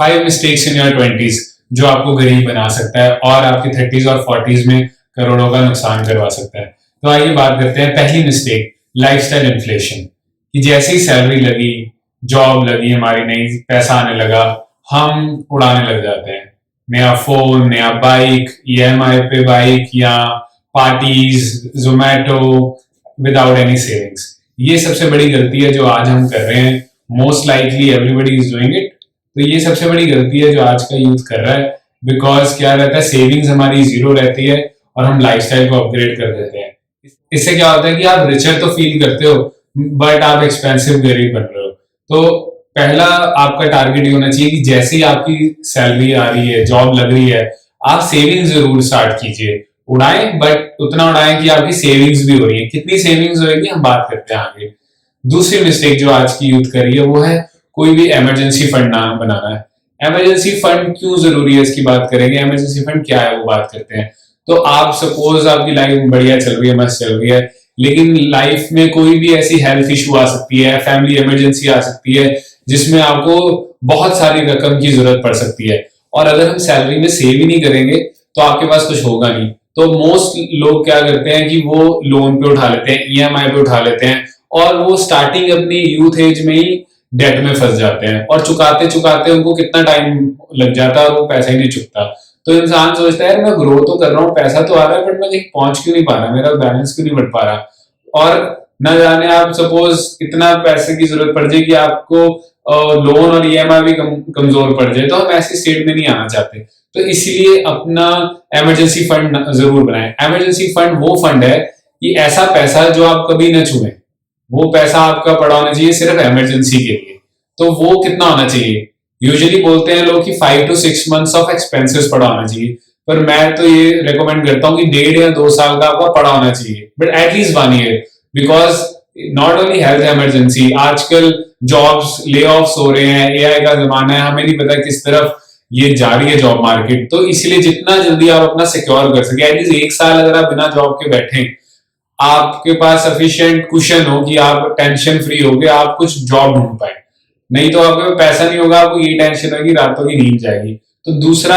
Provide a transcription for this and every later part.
5 mistakes in your 20s जो आपको गरीब बना सकता है और आपकी 30s और 40s में करोड़ों का नुकसान करवा सकता है। तो आइए बात करते हैं पहली मिस्टेक, लाइफस्टाइल इन्फ्लेशन। कि जैसे ही सैलरी लगी, जॉब लगी, हमारी नई पैसा आने लगा, हम उड़ाने लग जाते हैं। नया फोन, नया बाइक, ईएमआई पे बाइक, या parties, Zomato, without any savings. ये सबसे बड़ी गलती है जो आज हम कर रहे हैं। Most likely everybody is doing it. तो ये सबसे बड़ी गलती है जो आज का यूथ कर रहा है। बिकॉज क्या रहता है, सेविंग्स हमारी जीरो रहती है और हम लाइफस्टाइल को अपग्रेड कर देते हैं। इससे क्या होता है कि आप रिचर तो फील करते हो बट आप एक्सपेंसिव गरीब बन रहे हो। तो पहला आपका टारगेट ये होना चाहिए कि जैसे ही आपकी सैलरी आ रही है, जॉब लग रही है, आप सेविंग जरूर स्टार्ट कीजिए। उड़ाएं बट उतना उड़ाएं कि आपकी सेविंग्स भी हो रही है। कितनी सेविंग्स होगी हम बात करते हैं आगे। दूसरी मिस्टेक जो आज की यूथ कर रही है वो है कोई भी इमरजेंसी फंड ना बनाना है। इमरजेंसी फंड क्यों जरूरी है इसकी बात करेंगे। इमरजेंसी फंड क्या है वो बात करते हैं। तो आप सपोज आपकी लाइफ बढ़िया चल रही है, मस्त चल रही है, लेकिन लाइफ में कोई भी ऐसी हेल्थ इशू आ सकती है, फैमिली इमरजेंसी आ सकती है जिसमें आपको बहुत सारी रकम की जरूरत पड़ सकती है। और अगर हम सैलरी में सेव ही नहीं करेंगे तो आपके पास कुछ होगा नहीं। तो मोस्ट लोग क्या करते हैं कि वो लोन पे उठा लेते हैं, ईएमआई पे उठा लेते हैं और वो स्टार्टिंग अपनी यूथ एज में ही डेट में फंस जाते हैं और चुकाते चुकाते उनको कितना टाइम लग जाता है और वो पैसा ही नहीं चुकता। तो इंसान सोचता है यार मैं ग्रो तो कर रहा हूँ, पैसा तो आ रहा है, बट मैं कहीं पहुंच क्यों नहीं पा रहा, मेरा बैलेंस क्यों नहीं बढ़ पा रहा। और न जाने आप सपोज इतना पैसे की जरूरत पड़ जाए कि आपको लोन और ईएमआई भी कमजोर पड़ जाए, तो हम ऐसी स्टेट में नहीं आना चाहते। तो इसीलिए अपना इमरजेंसी फंड जरूर बनाएं। इमरजेंसी फंड वो फंड है कि ऐसा पैसा जो आप कभी न छुएं, वो पैसा आपका पड़ा होना चाहिए सिर्फ इमरजेंसी के लिए। तो वो कितना होना चाहिए, यूजुअली बोलते हैं लोग कि 5 to 6 months ऑफ एक्सपेंसेस पड़ा होना चाहिए, पर मैं तो ये रिकमेंड करता हूँ कि 1.5 या 2 साल का आपका पड़ा होना चाहिए, but at least 1 year। Because not only health emergency, आजकल जॉब्स ले ऑफ्स हो रहे हैं, एआई का जमाना है, हमें नहीं पता किस तरफ ये जा रही है जॉब मार्केट। तो इसलिए जितना जल्दी आप अपना सिक्योर कर सके, एटलीस्ट 1 साल अगर आप बिना जॉब के बैठे, आपके पास सफिशिएंट कुशन हो कि आप टेंशन फ्री हो गए, आप कुछ जॉब ढूंढ पाए। नहीं तो आपके पास पैसा नहीं होगा, आपको ये टेंशन होगी, रातों की नींद जाएगी। तो दूसरा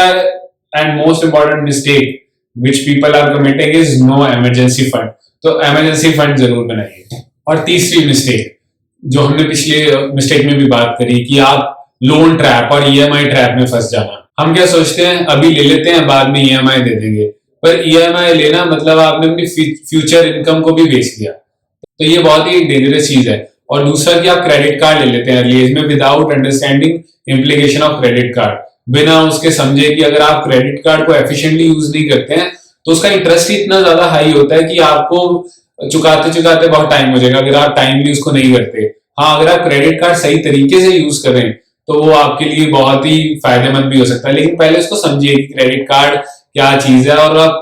and most important mistake which people are committing is no emergency fund. तो इमरजेंसी फंड जरूर बनाइए। और तीसरी मिस्टेक जो हमने पिछले मिस्टेक में भी बात करी कि आप लोन ट्रैप और ईएमआई ट्रैप में फंस जाना। हम क्या सोचते हैं अभी ले लेते हैं, बाद में ईएमआई दे देंगे, पर ईएमआई लेना मतलब आपने अपनी फ्यूचर इनकम को भी बेच दिया। तो ये बहुत ही डेंजरस चीज है। और दूसरा कि आप क्रेडिट कार्ड ले लेते हैं अर्ली एज में without understanding implication of credit card, बिना उसके समझे कि अगर आप क्रेडिट कार्ड को एफिशिएंटली यूज नहीं करते हैं तो उसका इंटरेस्ट ही इतना ज्यादा हाई होता है कि आपको चुकाते चुकाते बहुत टाइम हो जाएगा अगर आप टाइमली उसको नहीं करते। हाँ, अगर आप क्रेडिट कार्ड सही तरीके से यूज करें तो वो आपके लिए बहुत ही फायदेमंद भी हो सकता है, लेकिन पहले उसको समझिए कि क्रेडिट कार्ड क्या चीज है और आप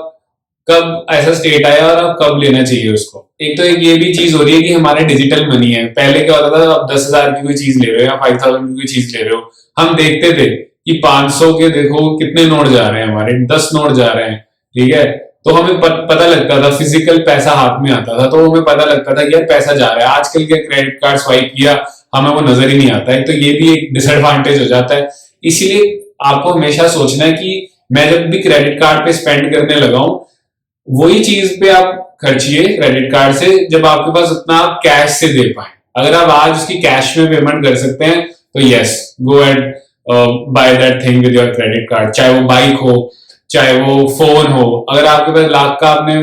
कब ऐसा स्टेट आया और आप कब लेना चाहिए उसको। एक तो एक ये भी चीज हो रही है कि हमारे डिजिटल मनी है। पहले क्या होता था, आप 10,000 की कोई चीज ले रहे हो या 5,000 की कोई चीज ले रहे हो, हम देखते थे कि 500 के देखो कितने नोट जा रहे हैं, हमारे 10 नोट जा रहे हैं, ठीक है। तो हमें पता लगता था, फिजिकल पैसा हाथ में आता था तो हमें पता लगता था कि यार पैसा जा रहा है। आजकल के क्रेडिट कार्ड स्वाइप किया, हमें वो नजर ही नहीं आता है। तो ये भी एक डिसएडवांटेज हो जाता है। इसीलिए आपको हमेशा सोचना है कि मैं जब भी क्रेडिट कार्ड पे स्पेंड करने लगा हूं, वही चीज पे आप खर्चिए क्रेडिट कार्ड से जब आपके पास उतना आप कैश से दे पाए। अगर आप आज उसकी कैश में पेमेंट कर सकते हैं तो yes, go and by that thing with your credit card, चाहे वो बाइक हो, चाहे वो फोन हो। अगर आपके पास लाख का आपने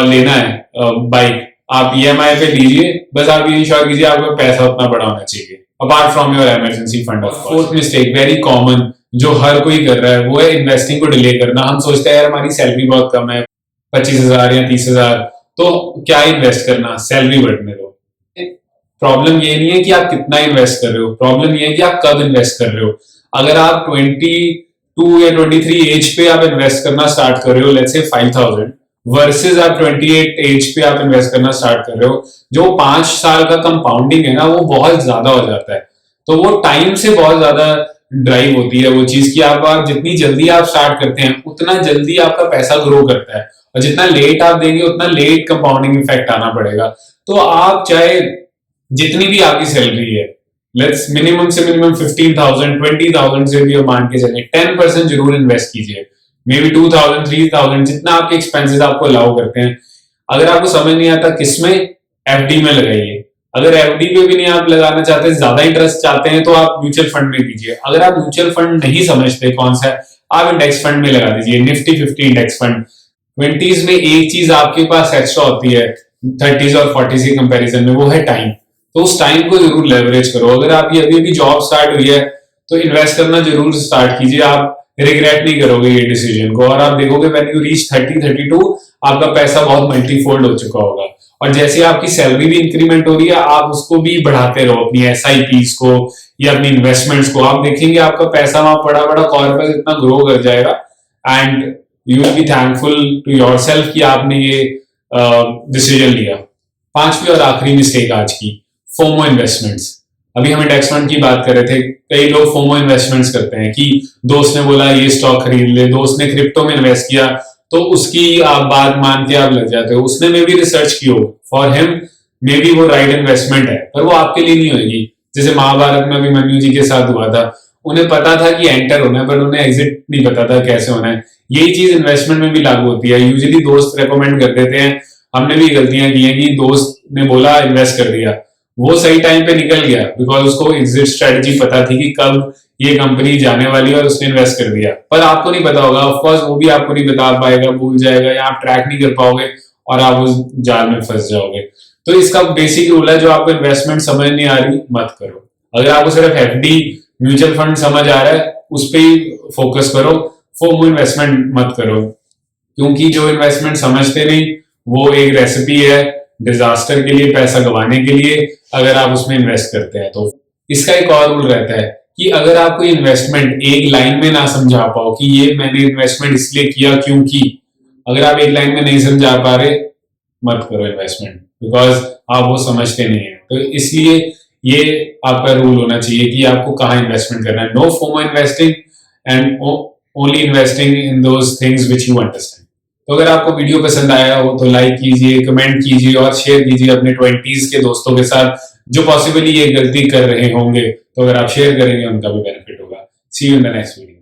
लेना है बाइक, आप ईएमआई पे लीजिए, बस आप ये इंश्योर कीजिए आपका पैसा उतना बड़ा होना चाहिए apart from your emergency fund. Fourth mistake very common जो हर कोई कर रहा है वो है इन्वेस्टिंग को डिले करना। हम सोचते हैं यार हमारी सैलरी बहुत कम है, 25,000 या 30,000, तो क्या इन्वेस्ट करना, सैलरी बढ़ने दो। प्रॉब्लम ये नहीं है कि आप कितना इन्वेस्ट कर रहे हो, प्रॉब्लम ये है कि आप कब इन्वेस्ट कर रहे हो। अगर आप 22 या 23 एज पे आप इन्वेस्ट करना स्टार्ट कर रहे हो, लेट्स से 5,000 वर्सेस आप 28 एज पे आप इन्वेस्ट करना स्टार्ट कर रहे हो, जो 5 साल का कंपाउंडिंग है ना वो बहुत ज्यादा हो जाता है। तो वो टाइम से बहुत ज्यादा ड्राइव होती है वो चीज कि आप जितनी जल्दी आप स्टार्ट करते हैं उतना जल्दी आपका पैसा ग्रो करता है, और जितना लेट आप देंगे उतना लेट कंपाउंडिंग इफेक्ट आना पड़ेगा। तो आप चाहे जितनी भी आपकी सैलरी है, लेट्स मिनिमम से मिनिमम 15,000 20,000 से भी आप मान के चले 10% जरूर इन्वेस्ट कीजिए, मे बी 2,000 3,000 जितना आपके एक्सपेंसेस आपको अलाउ करते हैं। अगर आपको समझ नहीं आता किसमें, एफडी में लगाइए। अगर एफडी पे भी नहीं आप लगाना चाहते, ज्यादा इंटरेस्ट चाहते हैं, तो आप म्यूचुअल फंड में कीजिए। अगर आप म्यूचुअल फंड नहीं समझते कौन सा है, आप इंडेक्स फंड में लगा दीजिए, निफ्टी 50 इंडेक्स फंड। 20s में एक चीज आपके पास एक्स्ट्रा होती है 30s और 40s के कंपैरिजन में, वो है टाइम। तो उस टाइम को जरूर लेवरेज करो। अगर आपकी अभी अभी जॉब स्टार्ट हुई है तो इन्वेस्ट करना जरूर स्टार्ट कीजिए। आप रिग्रेट नहीं करोगे ये डिसीजन को, और आप देखोगे व्हेन यू रीच 30-32 आपका पैसा बहुत मल्टीफोल्ड हो चुका होगा। और जैसे आपकी सैलरी भी इंक्रीमेंट हो रही है, आप उसको भी बढ़ाते रहो, अपनी एसआईपीस को या अपनी इन्वेस्टमेंट्स को। आप देखेंगे आपका पैसा वहां पड़ा पड़ा कॉर्पस इतना ग्रो कर जाएगा, and you will be thankful to yourself कि आपने ये डिसीजन लिया। पांचवी और आखिरी मिस्टेक आज की, फोमो इन्वेस्टमेंट्स। अभी हम इंडेक्स फंड की बात कर रहे थे, कई लोग फोमो इन्वेस्टमेंट्स करते हैं कि दोस्त ने बोला ये स्टॉक खरीद ले, दोस्त ने क्रिप्टो में इन्वेस्ट किया, तो उसकी आप बात मान के आप लग जाते हो। उसने मे भी रिसर्च की हो, फॉर हिम मे बी वो राइट इन्वेस्टमेंट है, पर वो आपके लिए नहीं होगी। जैसे महाभारत में अभिमन्यु जी के साथ हुआ था, उन्हें पता था कि एंटर होना है, पर उन्हें एग्जिट नहीं पता था कैसे होना है। यही चीज इन्वेस्टमेंट में भी लागू होती है। यूजुअली दोस्त रेकमेंड कर देते हैं, हमने भी गलतियां की हैं कि दोस्त ने बोला इन्वेस्ट कर दिया, वो सही टाइम पे निकल गया बिकॉज उसको एग्जिट स्ट्रेटजी पता थी कि कब ये कंपनी जाने वाली है और उसने इन्वेस्ट कर दिया। पर आपको नहीं पता होगा, ऑफकोर्स वो भी आपको नहीं बता पाएगा, भूल जाएगा या आप ट्रैक नहीं कर पाओगे और आप उस जाल में फंस जाओगे। तो इसका बेसिक रूल है, जो आपको इन्वेस्टमेंट समझ नहीं आ रही मत करो। अगर आपको सिर्फ एफडी म्यूचुअल फंड समझ आ रहा है उस पर ही फोकस करो, फोमो इन्वेस्टमेंट मत करो, क्योंकि जो इन्वेस्टमेंट समझते नहीं वो एक रेसिपी है डिजास्टर के लिए, पैसा गंवाने के लिए, अगर आप उसमें इन्वेस्ट करते हैं तो। इसका एक और रूल रहता है कि अगर आप कोई इन्वेस्टमेंट एक लाइन में ना समझा पाओ कि ये मैंने इन्वेस्टमेंट इसलिए किया क्योंकि, अगर आप एक लाइन में नहीं समझा पा रहे मत करो इन्वेस्टमेंट, बिकॉज आप वो समझते नहीं है। तो इसलिए ये आपका रूल होना चाहिए कि आपको कहाँ इन्वेस्टमेंट करना है। No FOMO investing and only investing in those things which you understand. तो अगर आपको वीडियो पसंद आया हो तो लाइक कीजिए, कमेंट कीजिए और शेयर कीजिए अपने 20s के दोस्तों के साथ जो पॉसिबली ये गलती कर रहे होंगे। तो अगर आप शेयर करेंगे उनका भी बेनिफिट होगा। See you in the next video.